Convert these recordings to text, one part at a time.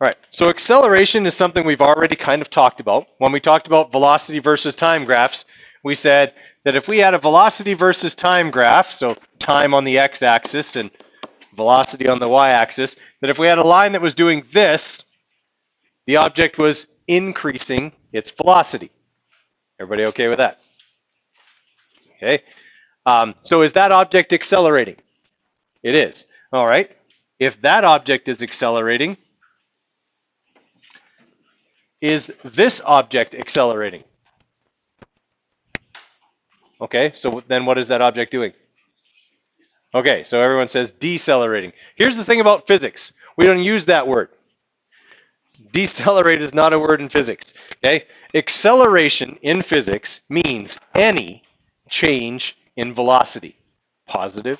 All right, so acceleration is something we've already kind of talked about. When we talked about velocity versus time graphs, we said that if we had a velocity versus time graph, so time on the x-axis and velocity on the y-axis, that if we had a line that was doing this, the object was increasing its velocity. Everybody okay with that? Okay. So is that object accelerating? It is. All right. If that object is accelerating, is this object accelerating? Okay, so then what is that object doing? Okay, so everyone says decelerating. Here's the thing about physics. We don't use that word. Decelerate is not a word in physics. Okay? Acceleration in physics means any change in velocity, positive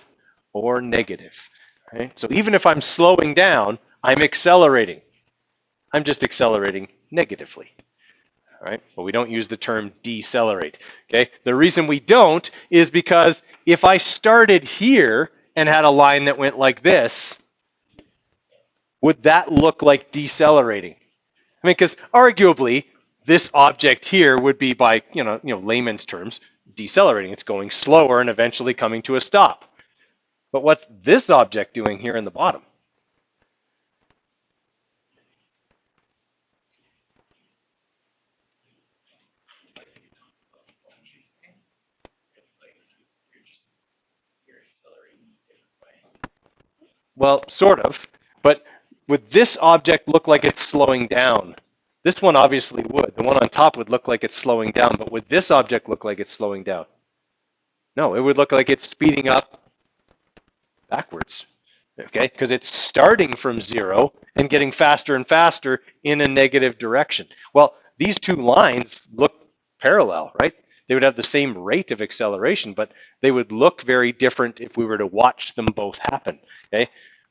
or negative. Right? So even if I'm slowing down, I'm accelerating. I'm just accelerating negatively. All right? But we don't use the term decelerate. Okay? The reason we don't is because if I started here and had a line that went like this, would that look like decelerating? I mean, because arguably this object here would be, by layman's terms, decelerating. It's going slower and eventually coming to a stop. But what's this object doing here in the bottom? Well, sort of, but would this object look like it's slowing down? This one obviously would. The one on top would look like it's slowing down, but would this object look like it's slowing down? No, it would look like it's speeding up backwards, okay? Because it's starting from 0 and getting faster and faster in a negative direction. Well, these two lines look parallel, right? They would have the same rate of acceleration, but they would look very different if we were to watch them both happen, okay?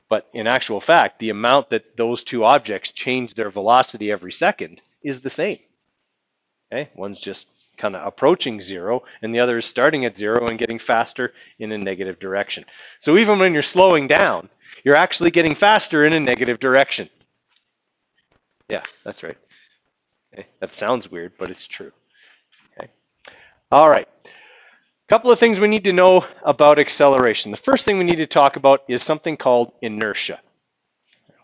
But in actual fact, the amount that those two objects change their velocity every second is the same, okay? One's just kind of approaching 0, and the other is starting at 0 and getting faster in a negative direction. So even when you're slowing down, you're actually getting faster in a negative direction. Yeah, that's right. Okay. That sounds weird, but it's true. Okay. All right. A couple of things we need to know about acceleration. The first thing we need to talk about is something called inertia.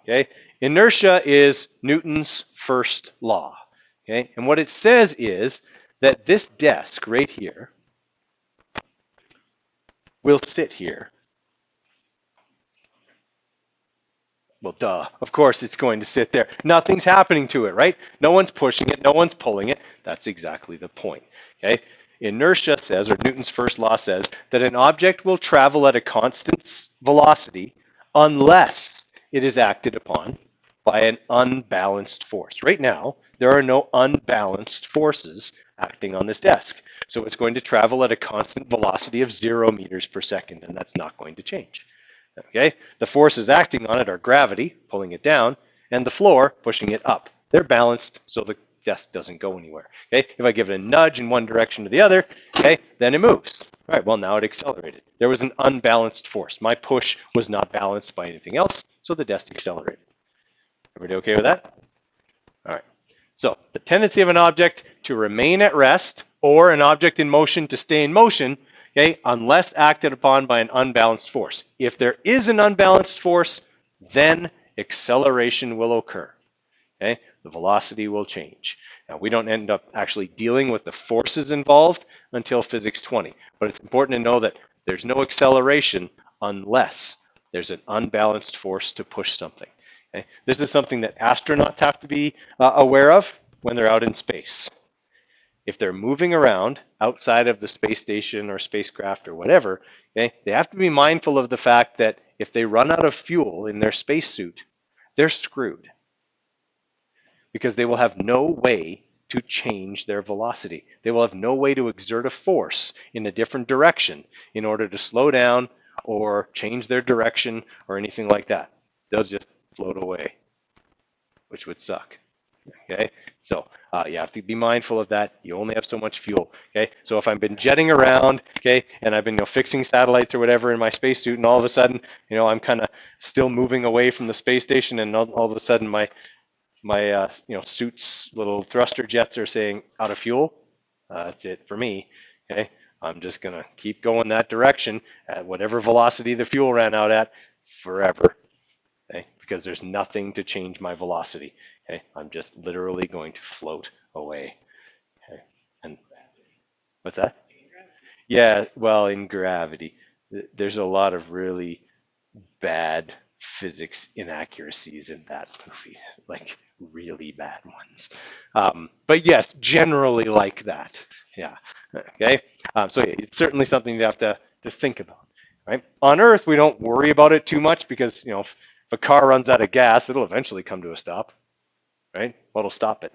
Okay. Inertia is Newton's first law. Okay. And what it says is that this desk right here will sit here. Well, duh. Of course it's going to sit there. Nothing's happening to it, right? No one's pushing it. No one's pulling it. That's exactly the point. Okay? Inertia says, or Newton's first law says, that an object will travel at a constant velocity unless it is acted upon by an unbalanced force. Right now, there are no unbalanced forces acting on this desk. So it's going to travel at a constant velocity of 0 meters per second, and that's not going to change. Okay? The forces acting on it are gravity, pulling it down, and the floor, pushing it up. They're balanced, so the desk doesn't go anywhere. Okay? If I give it a nudge in one direction or the other, okay, then it moves. All right, well, now it accelerated. There was an unbalanced force. My push was not balanced by anything else, so the desk accelerated. Everybody okay with that? All right. So the tendency of an object to remain at rest or an object in motion to stay in motion, okay, unless acted upon by an unbalanced force. If there is an unbalanced force, then acceleration will occur. Okay, the velocity will change. Now, we don't end up actually dealing with the forces involved until physics 20, but it's important to know that there's no acceleration unless there's an unbalanced force to push something. Okay? This is something that astronauts have to be aware of when they're out in space. If they're moving around outside of the space station or spacecraft or whatever, okay, they have to be mindful of the fact that if they run out of fuel in their spacesuit, they're screwed, because they will have no way to change their velocity. They will have no way to exert a force in a different direction in order to slow down or change their direction or anything like that. They'll just float away, which would suck. Okay, so you have to be mindful of that. You only have so much fuel. Okay, so if I've been jetting around, okay, and I've been fixing satellites or whatever in my spacesuit, and all of a sudden, I'm kind of still moving away from the space station, and all of a sudden my suit's little thruster jets are saying out of fuel. That's it for me. Okay, I'm just gonna keep going that direction at whatever velocity the fuel ran out at forever. Okay, because there's nothing to change my velocity. Okay, I'm just literally going to float away. Okay, and what's that? Yeah, well, in gravity, there's a lot of really bad physics inaccuracies in that movie, like really bad ones. But yes, generally like that. Yeah. Okay. So yeah, it's certainly something you have to think about. Right. On Earth, we don't worry about it too much because if a car runs out of gas, it'll eventually come to a stop. Right. What'll stop it?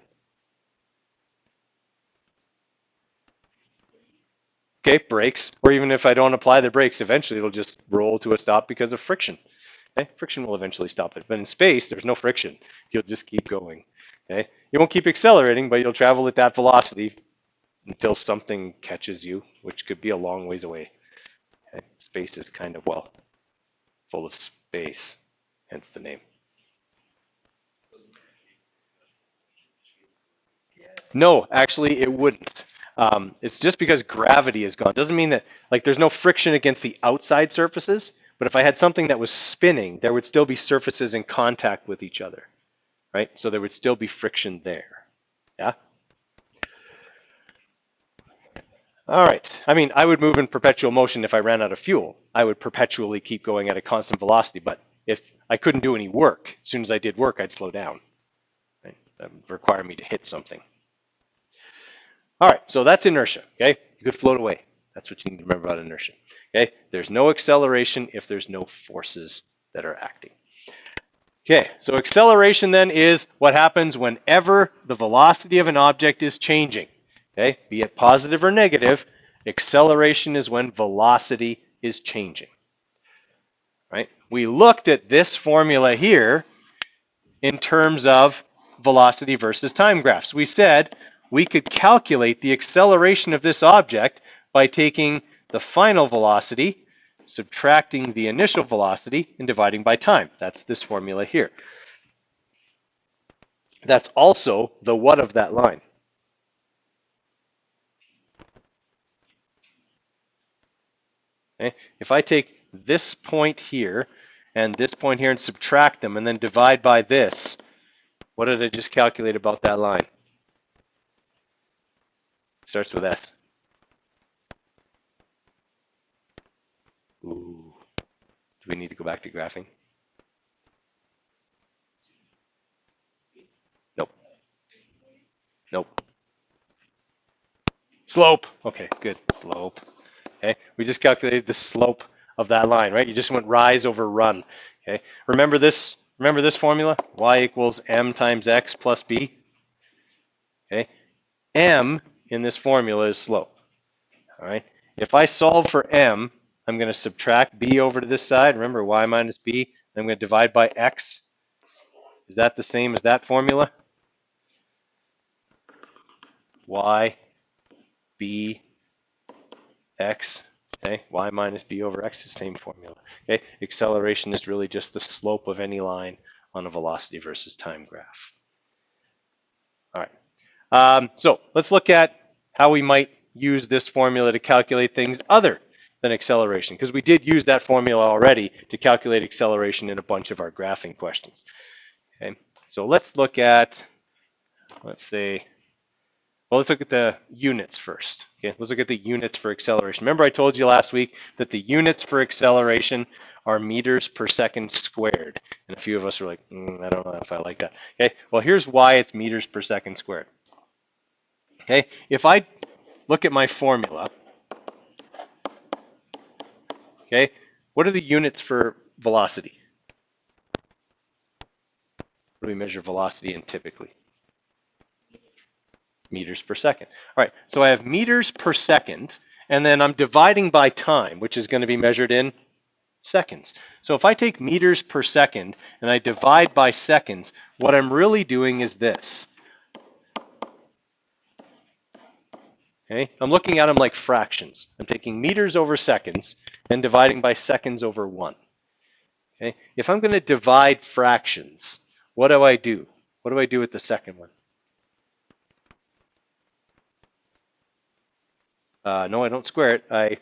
Okay, brakes. Or even if I don't apply the brakes, eventually it'll just roll to a stop because of friction. Okay, friction will eventually stop it. But in space, there's no friction. You'll just keep going. Okay, you won't keep accelerating, but you'll travel at that velocity until something catches you, which could be a long ways away. Okay? Space is kind of, well, full of space, hence the name. No, actually, it wouldn't. It's just because gravity is gone. Doesn't mean that, like, there's no friction against the outside surfaces, but if I had something that was spinning, there would still be surfaces in contact with each other, right? So there would still be friction there. Yeah? All right. I mean, I would move in perpetual motion if I ran out of fuel. I would perpetually keep going at a constant velocity, but if I couldn't do any work, as soon as I did work, I'd slow down. Right? That would require me to hit something. All right, so that's inertia, okay? You could float away. That's what you need to remember about inertia, okay? There's no acceleration if there's no forces that are acting. Okay, so acceleration then is what happens whenever the velocity of an object is changing, okay? Be it positive or negative, acceleration is when velocity is changing, right? We looked at this formula here in terms of velocity versus time graphs. We said we could calculate the acceleration of this object by taking the final velocity, subtracting the initial velocity, and dividing by time. That's this formula here. That's also the what of that line. Okay? If I take this point here and this point here and subtract them and then divide by this, what did I just calculate about that line? It starts with S. Ooh. Do we need to go back to graphing? Nope. Nope. Slope. Okay, good. Slope. Okay, we just calculated the slope of that line, right? You just went rise over run. Okay, remember this formula? Y equals m times x plus b. Okay, m in this formula is slope. All right, if I solve for m, I'm going to subtract b over to this side. Remember y minus b. I'm going to divide by x. Is that the same as that formula? Y, b, x. Okay, y minus b over x is the same formula. Okay, acceleration is really just the slope of any line on a velocity versus time graph. All right, so let's look at how we might use this formula to calculate things other than acceleration, because we did use that formula already to calculate acceleration in a bunch of our graphing questions. Okay, so let's look at, let's say, well, let's look at the units first. Okay, let's look at the units for acceleration. Remember I told you last week that the units for acceleration are meters per second squared. And a few of us are like, I don't know if I like that. Okay, well, here's why it's meters per second squared. Okay, if I look at my formula, okay, what are the units for velocity? What do we measure velocity in typically? Meters per second. All right, so I have meters per second, and then I'm dividing by time, which is going to be measured in seconds. So if I take meters per second and I divide by seconds, what I'm really doing is this. Okay, I'm looking at them like fractions. I'm taking meters over seconds and dividing by seconds over 1. Okay, if I'm going to divide fractions, what do? What do I do with the second one? No, I don't square it. I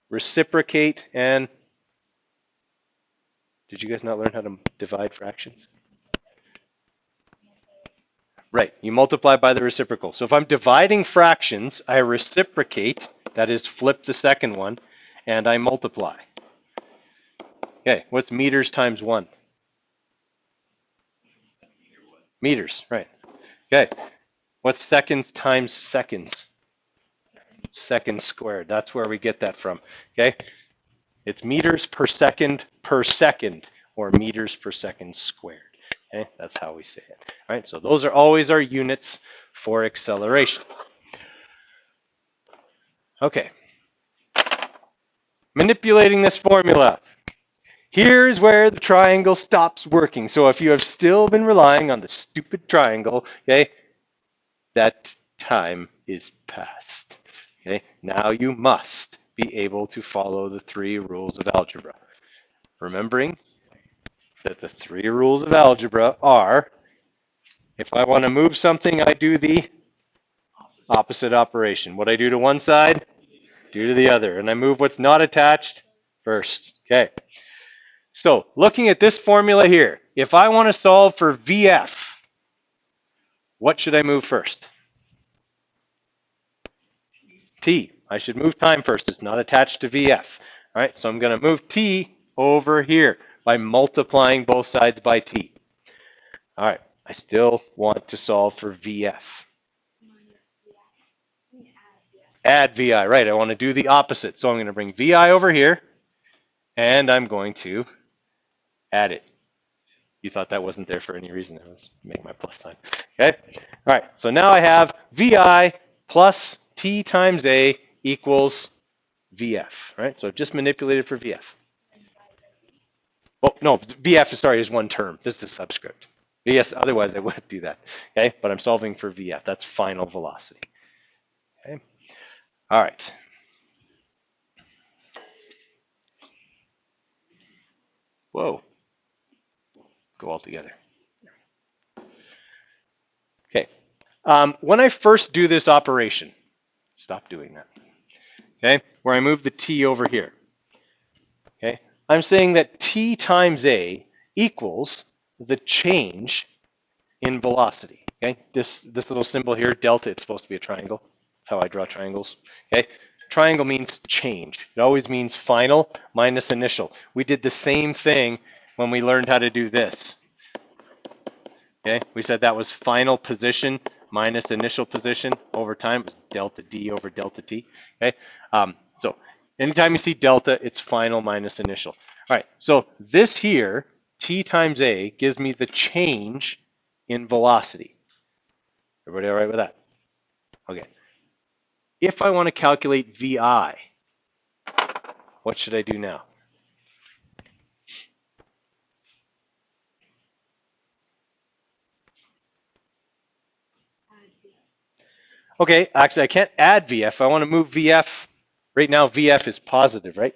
reciprocate and... Did you guys not learn how to divide fractions? Right, you multiply by the reciprocal. So if I'm dividing fractions, I reciprocate, that is flip the second one, and I multiply. Okay, what's meters times 1? Meters, right. Okay, what's seconds times seconds? Seconds squared, that's where we get that from. Okay, it's meters per second, or meters per second squared. Okay, that's how we say it. All right, so those are always our units for acceleration. Okay, manipulating this formula. Here's where the triangle stops working. So if you have still been relying on the stupid triangle, okay, that time is past. Okay, now you must be able to follow the 3 rules of algebra. Remembering that the 3 rules of algebra are, if I want to move something, I do the opposite operation. What I do to one side, do to the other. And I move what's not attached first. Okay. So looking at this formula here, if I want to solve for VF, what should I move first? T. I should move time first. It's not attached to VF. All right, so I'm going to move T over here by multiplying both sides by T. All right, I still want to solve for VF. Add VI, right, I want to do the opposite. So I'm going to bring VI over here, and I'm going to add it. You thought that wasn't there for any reason. Let's make my plus sign. Okay, all right, so now I have VI plus T times A equals VF, right? So I've just manipulated for VF. Oh, no, VF, sorry, is one term. This is the subscript. Yes, otherwise I wouldn't do that. Okay, but I'm solving for VF. That's final velocity. Okay, all right. Whoa. Go all together. Okay. When I first do this operation, stop doing that. Okay, where I move the T over here. Okay, I'm saying that T times A equals the change in velocity. Okay, this little symbol here, delta, it's supposed to be a triangle. That's how I draw triangles. Okay, triangle means change. It always means final minus initial. We did the same thing when we learned how to do this. Okay, we said that was final position minus initial position over time. It was delta D over delta T. Okay, so anytime you see delta, it's final minus initial. All right, so this here, T times A, gives me the change in velocity. Everybody all right with that? Okay. If I want to calculate VI, what should I do now? Okay, actually I can't add VF. I want to move VF. Right now VF is positive, right?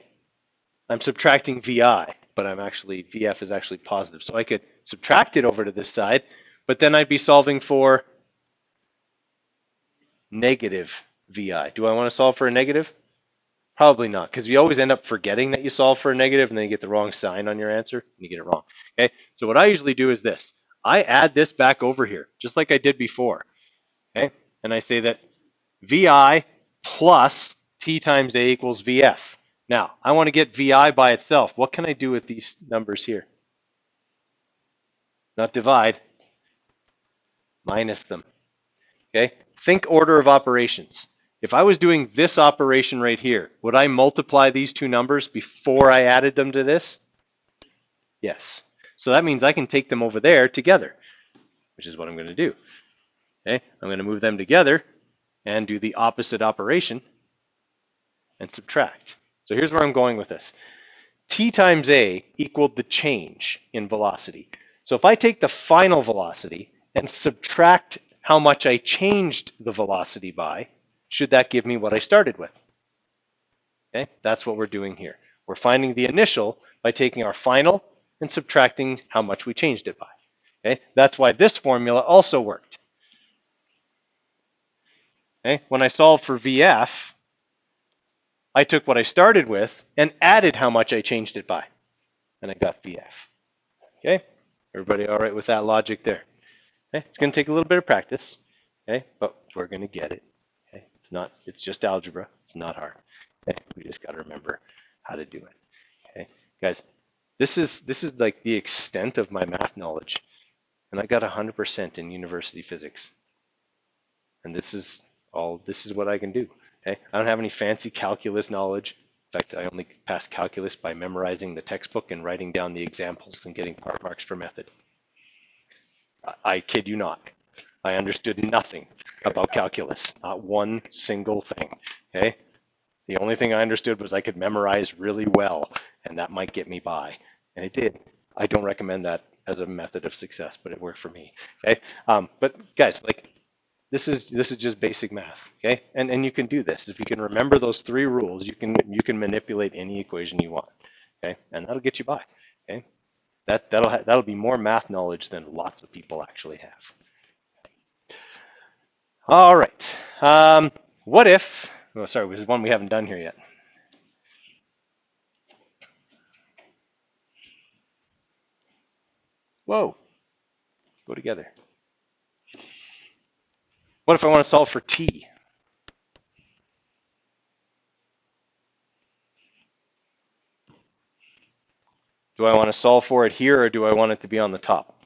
I'm subtracting VI, but VF is actually positive. So I could subtract it over to this side, but then I'd be solving for negative VI. Do I want to solve for a negative? Probably not, because you always end up forgetting that you solve for a negative and then you get the wrong sign on your answer and you get it wrong. Okay, so what I usually do is this. I add this back over here, just like I did before. Okay, and I say that VI plus T times A equals VF. Now, I want to get VI by itself. What can I do with these numbers here? Not divide, minus them. Okay, think order of operations. If I was doing this operation right here, would I multiply these two numbers before I added them to this? Yes. So that means I can take them over there together, which is what I'm going to do. Okay, I'm going to move them together and do the opposite operation and subtract. So here's where I'm going with this. T times A equaled the change in velocity. So if I take the final velocity and subtract how much I changed the velocity by, should that give me what I started with? Okay, that's what we're doing here. We're finding the initial by taking our final and subtracting how much we changed it by. Okay, that's why this formula also worked. Okay, when I solved for VF, I took what I started with and added how much I changed it by, and I got VF. Okay, everybody all right with that logic there? Okay, it's going to take a little bit of practice. Okay, but we're going to get it. Okay, it's just algebra. It's not hard. Okay, we just got to remember how to do it. Okay, guys, this is like the extent of my math knowledge, and I got 100% in university physics, and this is what I can do. Okay, I don't have any fancy calculus knowledge. In fact, I only passed calculus by memorizing the textbook and writing down the examples and getting part marks for method. I kid you not. I understood nothing about calculus, not one single thing. Okay, the only thing I understood was I could memorize really well, and that might get me by, and it did. I don't recommend that as a method of success, but it worked for me. Okay, but guys, like this is just basic math. Okay, and you can do this if you can remember those 3 rules. You can manipulate any equation you want. Okay, and that'll get you by. Okay, that'll be more math knowledge than lots of people actually have. All right. What if? Oh, sorry, there's one we haven't done here yet. Whoa. Go together. What if I want to solve for t? Do I want to solve for it here, or do I want it to be on the top?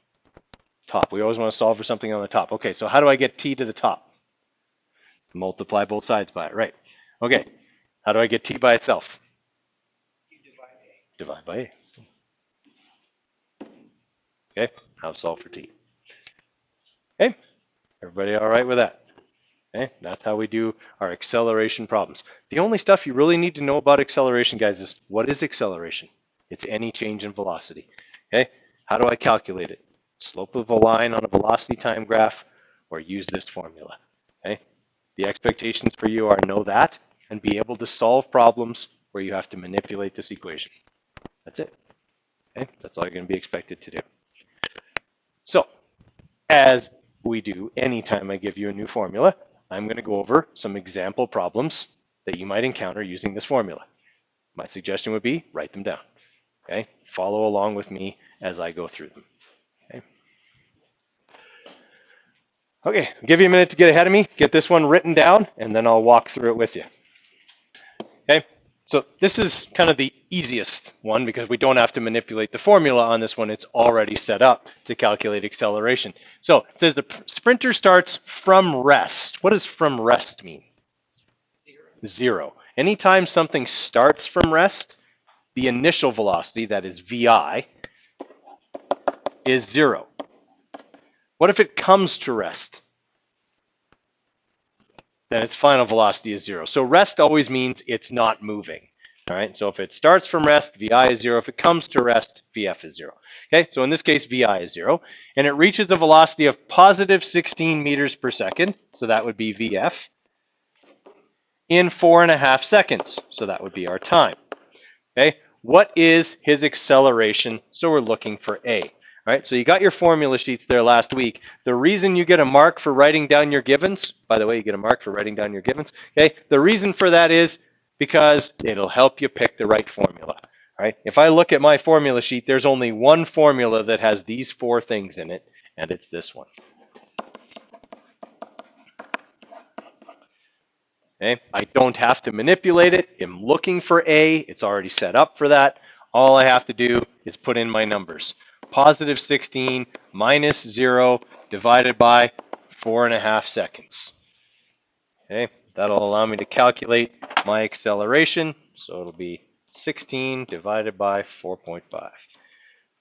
Top. We always want to solve for something on the top. Okay, so how do I get t to the top? Multiply both sides by it, right? Okay. How do I get t by itself? You divide A. Divide by a. Okay. How to solve for t? Okay. Everybody all right with that? Okay. That's how we do our acceleration problems. The only stuff you really need to know about acceleration, guys, is what is acceleration? It's any change in velocity. Okay. How do I calculate it? Slope of a line on a velocity time graph, or use this formula. Okay. The expectations for you are know that and be able to solve problems where you have to manipulate this equation. That's it. Okay. That's all you're going to be expected to do. So, as we do anytime I give you a new formula, I'm going to go over some example problems that you might encounter using this formula. My suggestion would be write them down. Okay, follow along with me as I go through them. Okay, I'll give you a minute to get ahead of me, get this one written down, and then I'll walk through it with you. Okay, so this is kind of the easiest one because we don't have to manipulate the formula on this one. It's already set up to calculate acceleration. So it says the sprinter starts from rest. What does from rest mean? 0. Anytime something starts from rest, the initial velocity, that is VI, is 0. What if it comes to rest? Then its final velocity is 0. So rest always means it's not moving. All right, so if it starts from rest, VI is 0. If it comes to rest, VF is 0. Okay, so in this case, VI is 0. And it reaches a velocity of positive 16 meters per second, so that would be VF, in 4.5 seconds, so that would be our time. Okay, what is his acceleration? So we're looking for A. All right, so you got your formula sheets there last week. The reason you get a mark for writing down your givens, by the way, you get a mark for writing down your givens. Okay, the reason for that is because it'll help you pick the right formula. All right, if I look at my formula sheet, there's only one formula that has these 4 things in it, and it's this one. Okay, I don't have to manipulate it. I'm looking for A. It's already set up for that. All I have to do is put in my numbers. Positive 16 minus 0 divided by 4.5 seconds. Okay, that'll allow me to calculate my acceleration. So it'll be 16 divided by 4.5.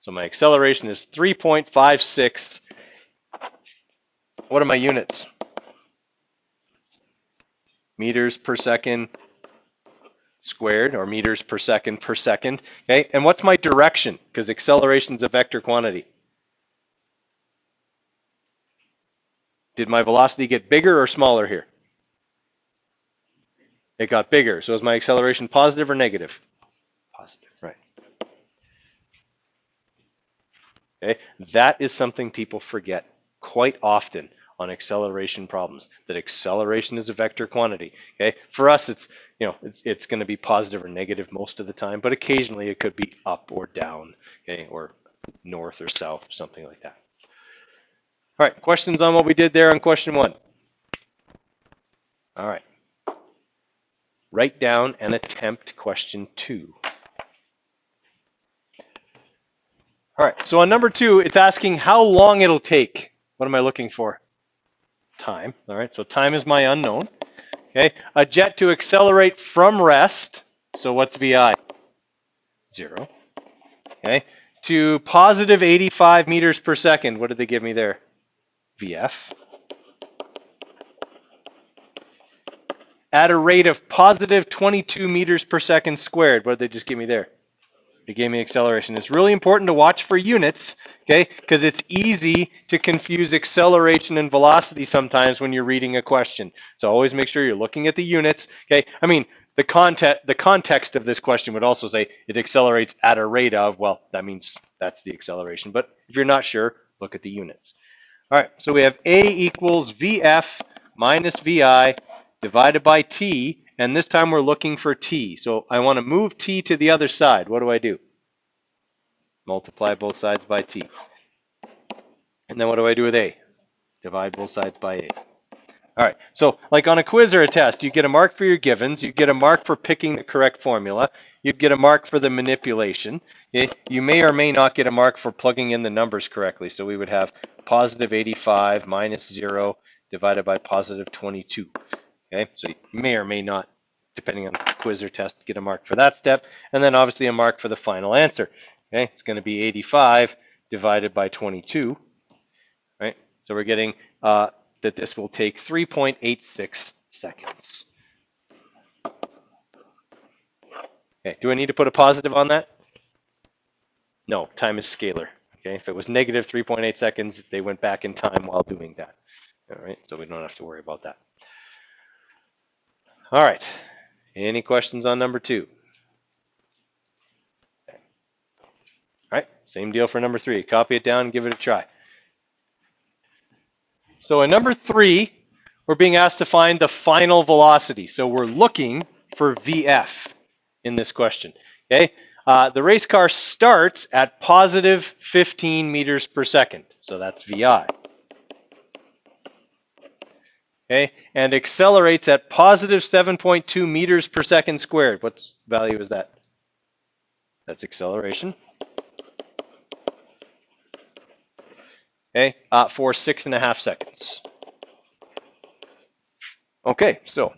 So my acceleration is 3.56. What are my units? Meters per second squared, or meters per second. Okay, and what's my direction? Because acceleration is a vector quantity. Did my velocity get bigger or smaller here? It got bigger. So is my acceleration positive or negative? Positive, right. Okay? That is something people forget quite often on acceleration problems, that acceleration is a vector quantity. Okay? For us, it's going to be positive or negative most of the time, but occasionally it could be up or down, okay, or north or south, something like that. All right, questions on what we did there on question 1? All right. Write down and attempt question 2. All right, so on number 2, it's asking how long it'll take. What am I looking for? Time. All right, so time is my unknown. Okay, a jet to accelerate from rest. So what's VI? 0. Okay, to positive 85 meters per second. What did they give me there? VF. At a rate of positive 22 meters per second squared. What did they just give me there? They gave me acceleration. It's really important to watch for units, okay? Because it's easy to confuse acceleration and velocity sometimes when you're reading a question. So always make sure you're looking at the units, okay? I mean, the context of this question would also say it accelerates at a rate of, well, that means that's the acceleration. But if you're not sure, look at the units. All right, so we have A equals VF minus VI divided by T, and this time we're looking for T. So I want to move T to the other side. What do? Multiply both sides by T. And then what do I do with A? Divide both sides by A. All right, so like on a quiz or a test, you get a mark for your givens, you get a mark for picking the correct formula, you get a mark for the manipulation. Okay? You may or may not get a mark for plugging in the numbers correctly. So we would have positive 85 minus 0 divided by positive 22. Okay, so you may or may not, depending on the quiz or test, get a mark for that step. And then obviously a mark for the final answer. Okay, it's going to be 85 divided by 22. Right, so we're getting that this will take 3.86 seconds. Okay, do I need to put a positive on that? No, time is scalar. Okay, if it was negative 3.8 seconds, they went back in time while doing that. All right, so we don't have to worry about that. All right, any questions on number 2? Okay. All right, same deal for number 3. Copy it down and give it a try. So in number 3, we're being asked to find the final velocity. So we're looking for VF in this question. Okay, the race car starts at positive 15 meters per second. So that's VI. Okay, and accelerates at positive 7.2 meters per second squared. What value is that? That's acceleration. Okay, for 6.5 seconds. Okay, so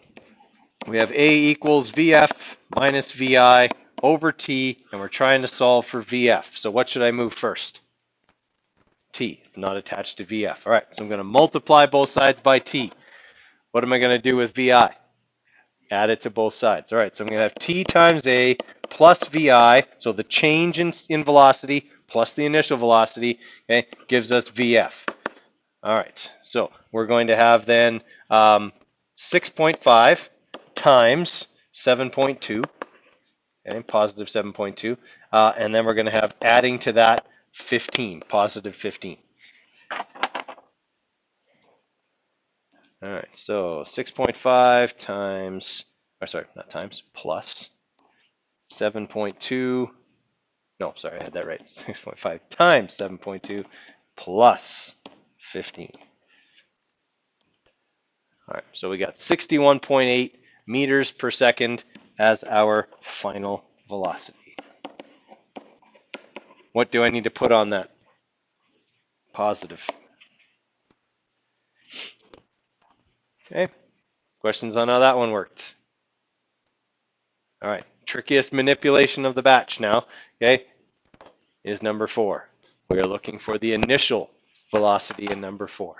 we have A equals VF minus VI over T, and we're trying to solve for VF. So what should I move first? T. It's not attached to VF. All right, so I'm going to multiply both sides by T. What am I going to do with VI? Add it to both sides. All right, so I'm going to have T times A plus VI, so the change in velocity plus the initial velocity, okay, gives us VF. All right, so we're going to have then 6.5 times 7.2, okay, positive 7.2, and then we're going to have adding to that 15, positive 15. All right, so 6.5 times, or sorry, not times, plus 7.2, no, sorry, I had that right, 6.5 times 7.2 plus 15. All right, so we got 61.8 meters per second as our final velocity. What do I need to put on that? Positive. Okay, questions on how that one worked? All right, trickiest manipulation of the batch now, okay, is number 4. We are looking for the initial velocity in number 4.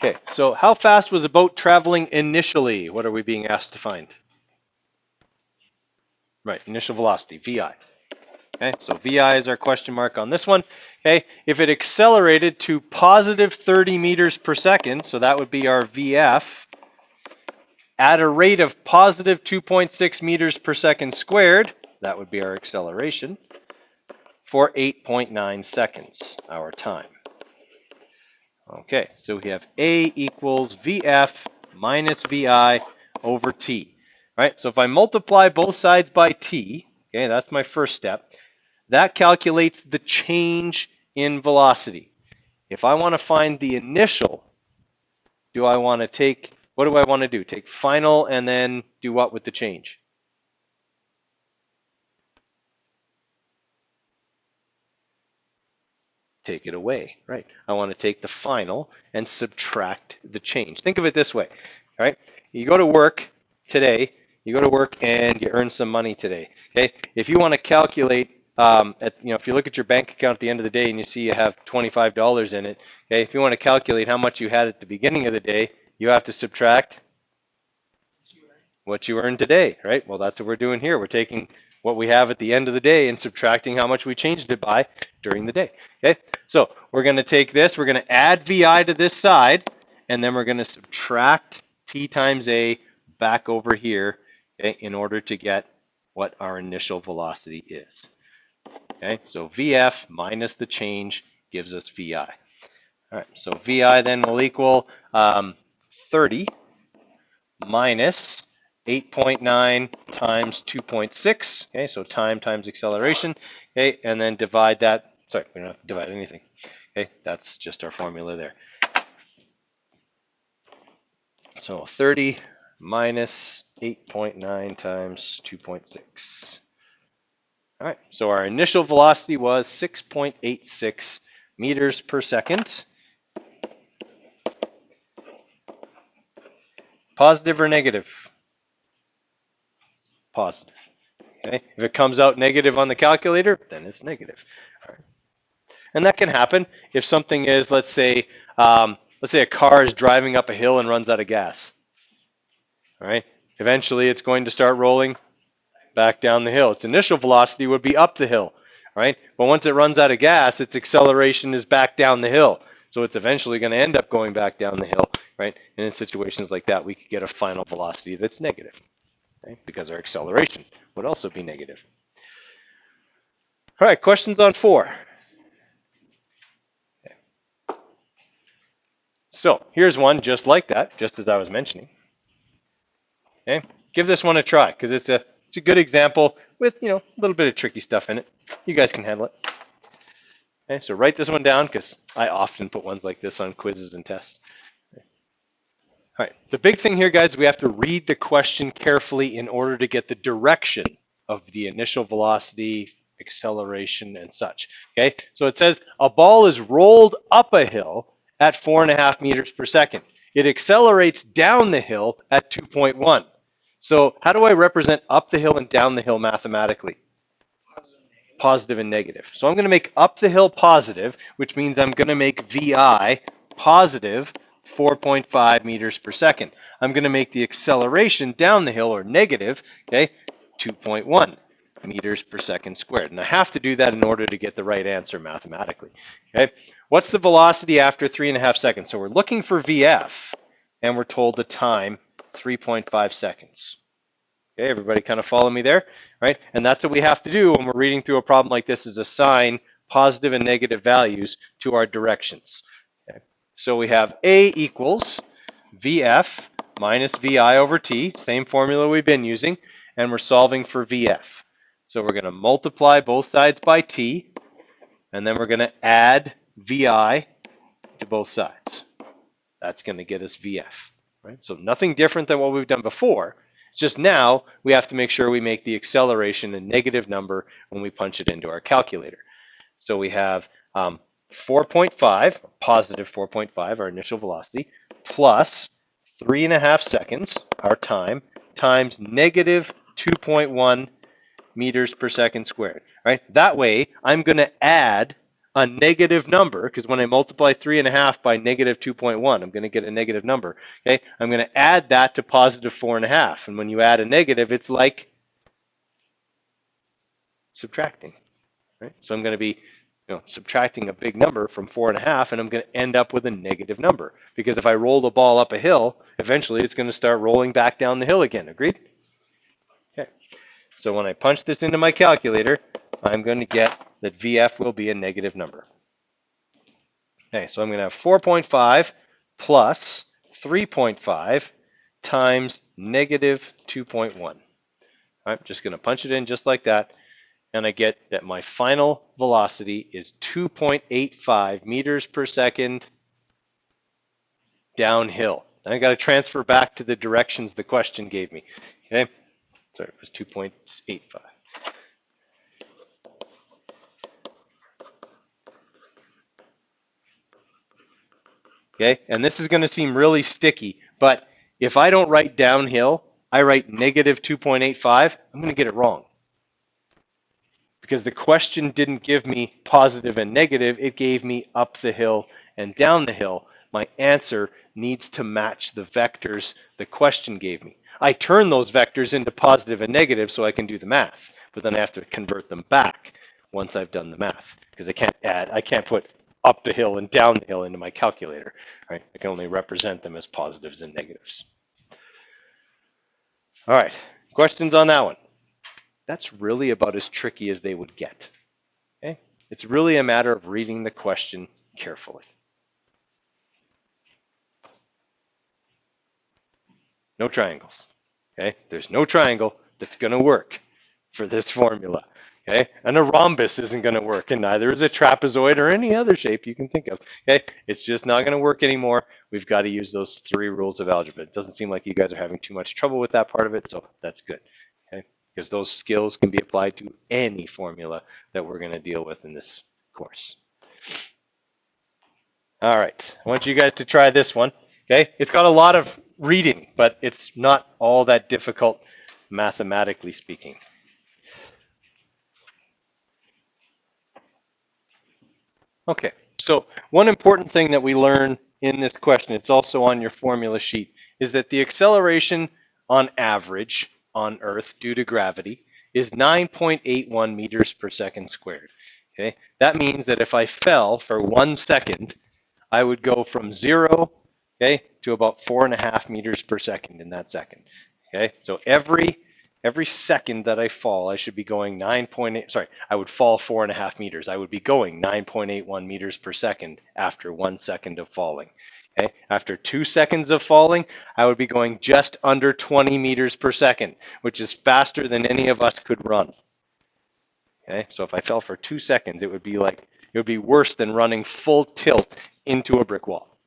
Okay, so how fast was a boat traveling initially? What are we being asked to find? Right, initial velocity, VI. Okay, so VI is our question mark on this one. Okay, if it accelerated to positive 30 meters per second, so that would be our VF, at a rate of positive 2.6 meters per second squared, that would be our acceleration, for 8.9 seconds, our time. Okay, so we have A equals VF minus VI over T. Right, so if I multiply both sides by T, okay, that's my first step, that calculates the change in velocity. If I want to find the initial, what do I want to do? Take final and then do what with the change? Take it away, right? I want to take the final and subtract the change. Think of it this way, all right? You go to work today, and you earn some money today, okay? If you want to calculate, if you look at your bank account at the end of the day and you see you have $25 in it, okay? If you want to calculate how much you had at the beginning of the day, you have to subtract what you earned today, right? Well, that's what we're doing here. We're taking what we have at the end of the day and subtracting how much we changed it by during the day, okay? So we're going to take this, we're going to add VI to this side, and then we're going to subtract T times A back over here, okay, in order to get what our initial velocity is, okay? So VF minus the change gives us VI. All right, so VI then will equal 30 minus 8.9 times 2.6, okay, so time times acceleration, okay, and then divide that, sorry, we don't have to divide anything, okay, that's just our formula there. So 30 minus 8.9 times 2.6. All right, so our initial velocity was 6.86 meters per second. Positive or negative? Positive. Okay. If it comes out negative on the calculator, then it's negative. All right. And that can happen if something is, let's say a car is driving up a hill and runs out of gas. All right. Eventually, it's going to start rolling back down the hill. Its initial velocity would be up the hill, right? But once it runs out of gas, its acceleration is back down the hill. So it's eventually going to end up going back down the hill, right? And in situations like that, we could get a final velocity that's negative, okay? Because our acceleration would also be negative. All right, questions on 4. Okay. So here's one just like that, just as I was mentioning. Okay, give this one a try because it's a good example with a little bit of tricky stuff in it. You guys can handle it. Okay, so write this one down because I often put ones like this on quizzes and tests. Okay. All right, the big thing here, guys, we have to read the question carefully in order to get the direction of the initial velocity, acceleration, and such. Okay, so it says a ball is rolled up a hill at 4.5 meters per second. It accelerates down the hill at 2.1. So how do I represent up the hill and down the hill mathematically? Positive and negative. So I'm going to make up the hill positive, which means I'm going to make VI positive 4.5 meters per second. I'm going to make the acceleration down the hill, or negative, okay, 2.1 meters per second squared. And I have to do that in order to get the right answer mathematically. Okay, what's the velocity after 3.5 seconds? So we're looking for VF, and we're told the time 3.5 seconds. Okay, everybody kind of follow me there, right? And that's what we have to do when we're reading through a problem like this, is assign positive and negative values to our directions. Okay. So we have A equals VF minus VI over T, same formula we've been using, and we're solving for VF. So we're going to multiply both sides by T, and then we're going to add VI to both sides. That's going to get us VF, right? So nothing different than what we've done before. It's just now we have to make sure we make the acceleration a negative number when we punch it into our calculator. So we have 4.5, positive 4.5, our initial velocity, plus 3.5 seconds, our time, times negative 2.1 meters per second squared, right? That way, I'm going to add a negative number, because when I multiply 3.5 by negative 2.1, I'm going to get a negative number. Okay, I'm going to add that to positive 4.5, and when you add a negative, it's like subtracting, right? So I'm going to be subtracting a big number from 4.5, and I'm going to end up with a negative number, because if I roll the ball up a hill, eventually it's going to start rolling back down the hill again. Agreed? Okay. So when I punch this into my calculator, I'm going to get that VF will be a negative number. Okay, so I'm going to have 4.5 plus 3.5 times negative 2.1. I'm just going to punch it in just like that, and I get that my final velocity is 2.85 meters per second downhill. And I got to transfer back to the directions the question gave me. Okay, sorry, it was 2.85. Okay, and this is going to seem really sticky, but if I don't write downhill, I write negative 2.85, I'm going to get it wrong. Because the question didn't give me positive and negative, it gave me up the hill and down the hill. My answer needs to match the vectors the question gave me. I turn those vectors into positive and negative so I can do the math, but then I have to convert them back once I've done the math, because I can't put up the hill and down the hill into my calculator, right? I can only represent them as positives and negatives. All right, questions on that one? That's really about as tricky as they would get. Okay? It's really a matter of reading the question carefully. No triangles. Okay? There's no triangle that's going to work for this formula. Okay? And a rhombus isn't going to work, and neither is a trapezoid or any other shape you can think of. Okay? It's just not going to work anymore. We've got to use those 3 rules of algebra. It doesn't seem like you guys are having too much trouble with that part of it, so that's good. Okay? Because those skills can be applied to any formula that we're going to deal with in this course. All right, I want you guys to try this one. Okay, it's got a lot of reading, but it's not all that difficult mathematically speaking. Okay, so one important thing that we learn in this question, it's also on your formula sheet, is that the acceleration on average on Earth due to gravity is 9.81 meters per second squared. Okay, that means that if I fell for 1 second, I would go from 0, okay, to about 4.5 meters per second in that second. Okay, so every second that I fall, I should be going 9.8. Sorry, I would fall 4.5 meters. I would be going 9.81 meters per second after 1 second of falling. Okay, after 2 seconds of falling, I would be going just under 20 meters per second, which is faster than any of us could run. Okay, so if I fell for 2 seconds, it would be worse than running full tilt into a brick wall.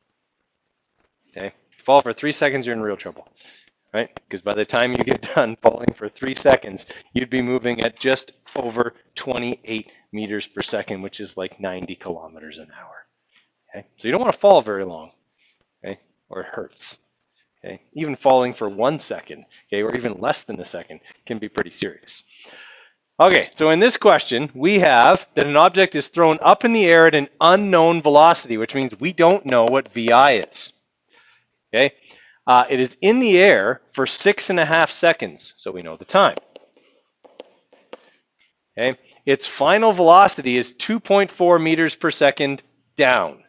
Okay, if you fall for 3 seconds, you're in real trouble, right? Because by the time you get done falling for 3 seconds, you'd be moving at just over 28 meters per second, which is like 90 kilometers an hour. Okay, so you don't want to fall very long, okay, or it hurts. Okay, even falling for 1 second, okay, or even less than a second can be pretty serious. Okay, so in this question, we have that an object is thrown up in the air at an unknown velocity, which means we don't know what VI is. Okay, it is in the air for 6.5 seconds, so we know the time. Okay, its final velocity is 2.4 meters per second down.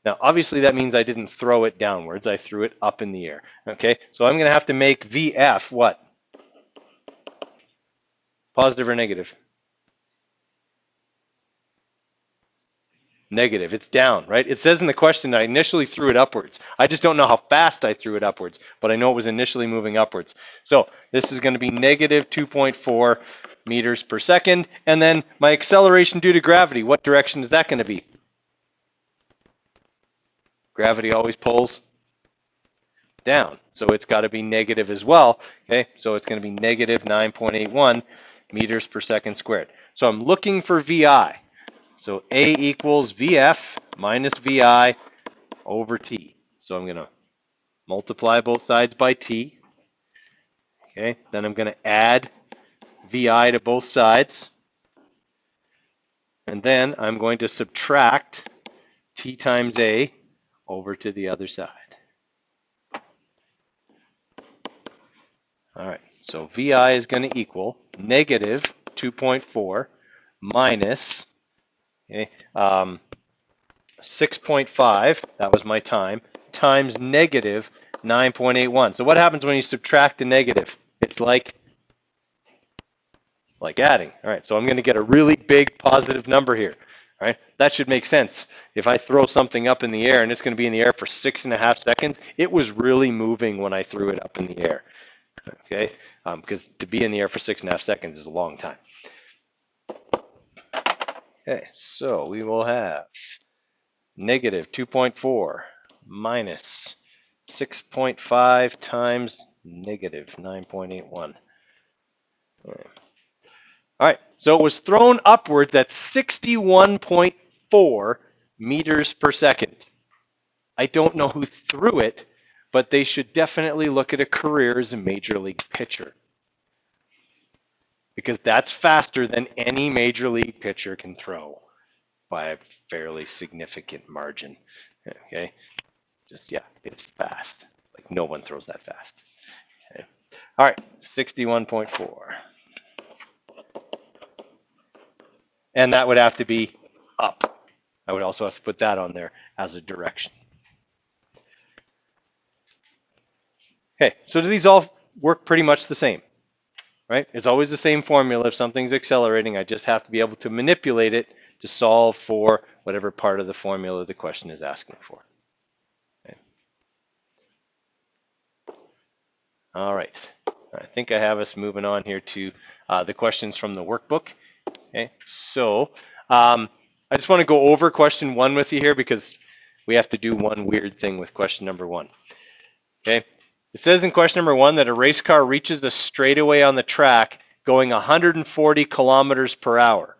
Now, obviously, that means I didn't throw it downwards. I threw it up in the air. Okay, so I'm going to have to make VF what? Positive or negative? Negative. It's down, right? It says in the question that I initially threw it upwards. I just don't know how fast I threw it upwards, but I know it was initially moving upwards. So this is going to be negative 2.4 meters per second. And then my acceleration due to gravity, what direction is that going to be? Gravity always pulls down. So it's got to be negative as well. Okay, so it's going to be negative 9.81 meters per second squared. So I'm looking for VI. So A equals VF minus VI over T. So I'm going to multiply both sides by T. Okay, then I'm going to add VI to both sides. And then I'm going to subtract T times A over to the other side. All right, so VI is going to equal negative 2.4 minus 6.5, that was my time, times negative 9.81. So what happens when you subtract a negative? It's like, like adding. All right, so I'm going to get a really big positive number here. All right, that should make sense. If I throw something up in the air and it's going to be in the air for 6.5 seconds, it was really moving when I threw it up in the air. Okay, because to be in the air for 6.5 seconds is a long time. Okay, so we will have negative 2.4 minus 6.5 times negative 9.81. All right, so it was thrown upwards at 61.4 meters per second. I don't know who threw it, but they should definitely look at a career as a major league pitcher, because that's faster than any major league pitcher can throw by a fairly significant margin. Okay, just, yeah, it's fast. Like, no one throws that fast. Okay. All right, 61.4. And that would have to be up. I would also have to put that on there as a direction. Okay, so do these all work pretty much the same? Right? It's always the same formula. If something's accelerating, I just have to be able to manipulate it to solve for whatever part of the formula the question is asking for. Okay. All right. I think I have us moving on here to the questions from the workbook. Okay, so I just want to go over question 1 with you here, because we have to do one weird thing with question number 1. Okay, it says in question number 1 that a race car reaches a straightaway on the track going 140 kilometers per hour.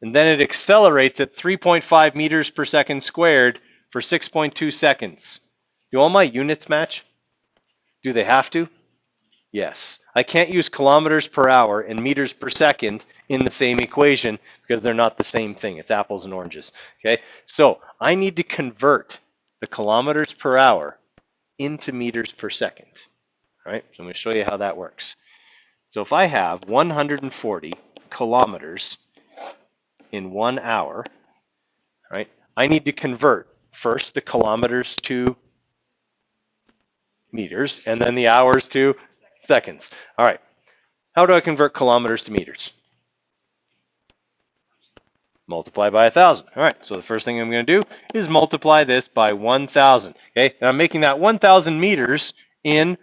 And then it accelerates at 3.5 meters per second squared for 6.2 seconds. Do all my units match? Do they have to? Yes. I can't use kilometers per hour and meters per second in the same equation, because they're not the same thing. It's apples and oranges. Okay, so I need to convert the kilometers per hour into meters per second. All right, so I'm going to show you how that works. So if I have 140 kilometers in 1 hour, right, I need to convert first the kilometers to meters and then the hours to seconds. All right, how do I convert kilometers to meters? Multiply by 1,000. All right, so the first thing I'm going to do is multiply this by 1,000. Okay, and I'm making that 1,000 meters in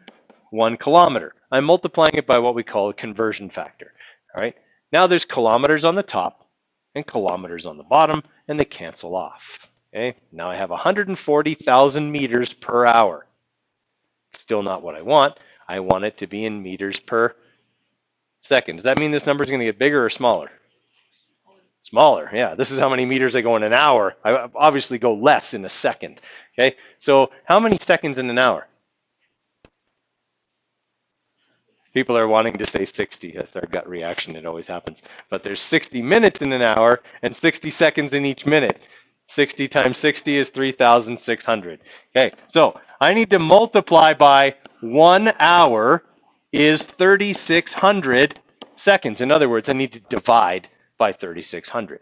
1 kilometer. I'm multiplying it by what we call a conversion factor. All right, now there's kilometers on the top and kilometers on the bottom, and they cancel off. Okay, now I have 140,000 meters per hour. Still not what I want. I want it to be in meters per second. Does that mean this number is going to get bigger or smaller? Smaller, yeah. This is how many meters I go in an hour. I obviously go less in a second. Okay, so how many seconds in an hour? People are wanting to say 60. That's our gut reaction. It always happens. But there's 60 minutes in an hour and 60 seconds in each minute. 60 times 60 is 3,600. Okay, so I need to multiply by 1 hour is 3,600 seconds. In other words, I need to divide by 3,600.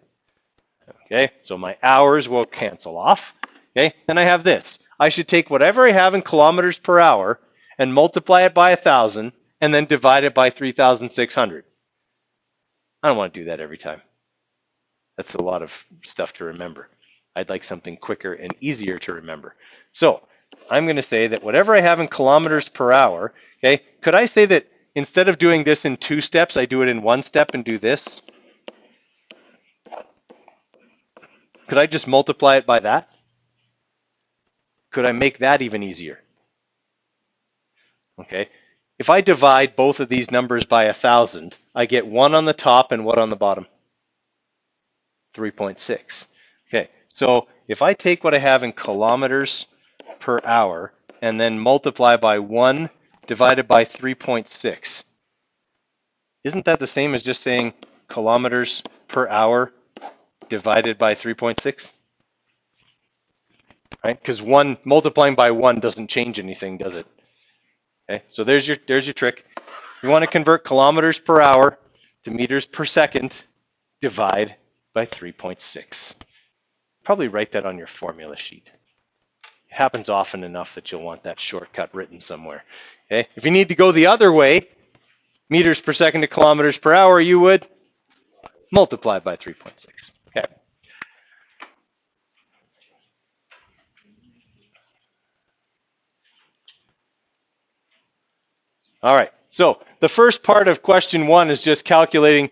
Okay, so my hours will cancel off. Okay, then I have this. I should take whatever I have in kilometers per hour and multiply it by 1,000 and then divide it by 3,600. I don't want to do that every time. That's a lot of stuff to remember. I'd like something quicker and easier to remember. So I'm going to say that whatever I have in kilometers per hour, okay, could I say that instead of doing this in 2 steps, I do it in 1 step and do this? Could I just multiply it by that? Could I make that even easier? Okay, if I divide both of these numbers by 1,000, I get 1 on the top and what on the bottom? 3.6. Okay, so if I take what I have in kilometers per hour and then multiply by 1 divided by 3.6, isn't that the same as just saying kilometers per hour divided by 3.6? Right? Because 1 multiplying by 1 doesn't change anything, does it? Okay, so there's your trick. You want to convert kilometers per hour to meters per second, divide by 3.6. Probably write that on your formula sheet. It happens often enough that you'll want that shortcut written somewhere. Okay, if you need to go the other way, meters per second to kilometers per hour, you would multiply by 3.6. Okay. All right. So the first part of question 1 is just converting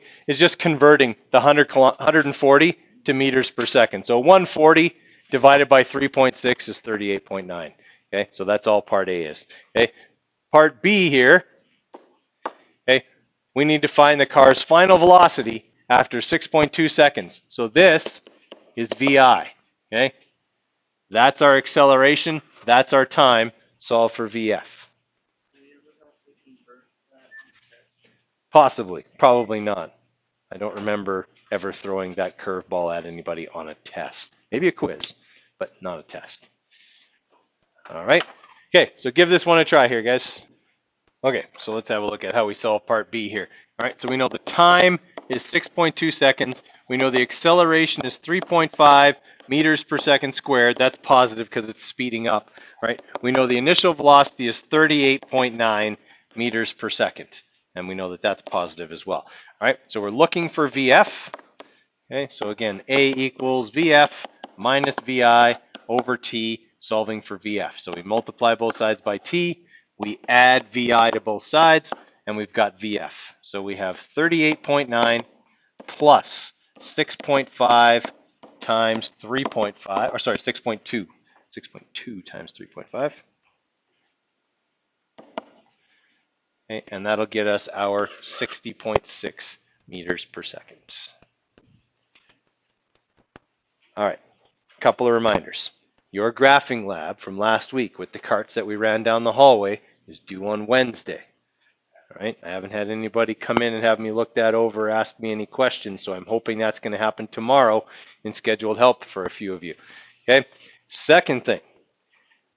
the 140 to meters per second. So 140 divided by 3.6 is 38.9. Okay. So that's all part A is. Okay. Part B here. Okay. We need to find the car's final velocity after 6.2 seconds. So this is VI. Okay. That's our acceleration. That's our time. Solve for VF. Possibly, probably not. I don't remember ever throwing that curveball at anybody on a test. Maybe a quiz, but not a test. All right. Okay, so give this one a try here, guys. Okay, so let's have a look at how we solve part B here. All right, so we know the time is 6.2 seconds. We know the acceleration is 3.5 meters per second squared. That's positive because it's speeding up, right? We know the initial velocity is 38.9 meters per second. And we know that that's positive as well. All right, so we're looking for VF. Okay, so again, A equals VF minus VI over T, solving for VF. So we multiply both sides by T, we add VI to both sides, and we've got VF. So we have 38.9 plus 6.5 times 3.5, or sorry, 6.2. 6.2 times 3.5. Okay, and that'll get us our 60.6 meters per second. All right, a couple of reminders. Your graphing lab from last week with the carts that we ran down the hallway is due on Wednesday. All right, I haven't had anybody come in and have me look that over, ask me any questions, so I'm hoping that's going to happen tomorrow in scheduled help for a few of you. Okay, second thing,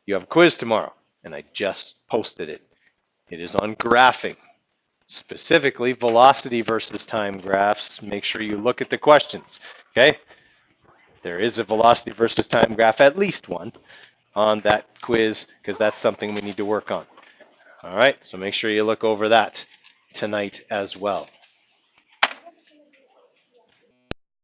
you have a quiz tomorrow, and I just posted it. It is on graphing, specifically velocity versus time graphs. Make sure you look at the questions, okay? There is a velocity versus time graph, at least one, on that quiz, because that's something we need to work on. All right, so make sure you look over that tonight as well.